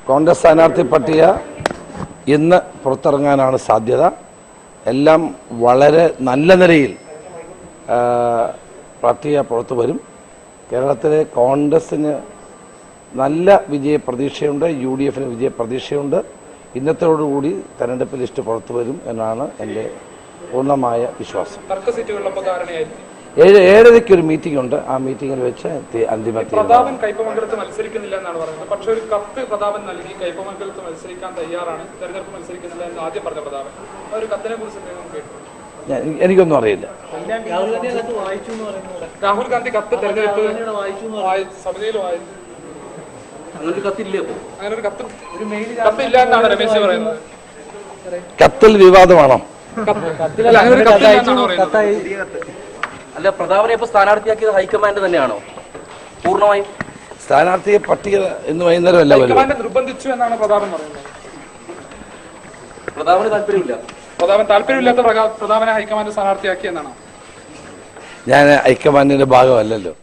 കോൺഗ്രസ് സ്ഥാനാർത്ഥി പട്ടിക ഇന്ന് പുറത്തിറങ്ങാനാണ് സാധ്യത. എല്ലാം വളരെ നല്ല നിലയിൽ പട്ടിക പുറത്തു വരും. കേരളത്തിലെ കോൺഗ്രസിന് നല്ല വിജയപ്രതീക്ഷയുണ്ട്, UDF വിജയപ്രതീക്ഷയുണ്ട്. ഇന്നത്തോടുകൂടി തെരഞ്ഞെടുപ്പ് ലിസ്റ്റ് പുറത്തു വരും എന്നാണ് എൻ്റെ പൂർണ്ണമായ വിശ്വാസം. 7:30 ഒരു മീറ്റിംഗ് ഉണ്ട്. ആ മീറ്റിംഗിൽ വെച്ച് അന്തിമ പ്രതാപൻ കയ്പമംഗലത്ത് മത്സരിക്കുന്നില്ല എന്നാണ് പറയുന്നത്. പക്ഷേ ഒരു കത്ത് പ്രതാപൻ നൽകി കയ്പമംഗലത്ത് മത്സരിക്കാൻ തയ്യാറാണ്, തെരഞ്ഞെടുപ്പ് മത്സരിക്കുന്നില്ല എന്ന് ആദ്യം പറഞ്ഞ പ്രതാപൻ ഒരു കത്തിനെ കുറിച്ച് എനിക്കൊന്നും അറിയില്ല. രാഹുൽ ഗാന്ധി കത്ത് തെരഞ്ഞെടുപ്പ് സമിതിയിൽ വായിച്ചു. അങ്ങനെ ഒരു കത്തില്ല എന്നാണ് രമേശ് പറയുന്നത്. കത്തിൽ വിവാദമാണോ? അല്ല, പ്രതാപനെ ഇപ്പൊ സ്ഥാനാർത്ഥിയാക്കിയത് ഹൈക്കമാൻഡ് തന്നെയാണോ പൂർണ്ണമായും? സ്ഥാനാർത്ഥിയെ പട്ടിക ഇന്ന് വൈകുന്നേരം അല്ല നിർബന്ധിച്ചു എന്നാണ് പ്രതാപൻ പറയുന്നത്. പ്രതാപന് താല്പര്യമില്ല. താല്പര്യമില്ലാത്ത പ്രതാപനെ ഹൈക്കമാൻഡ് സ്ഥാനാർത്ഥിയാക്കി എന്നാണ്. ഞാൻ ഹൈക്കമാൻഡിന്റെ ഭാഗമല്ലല്ലോ.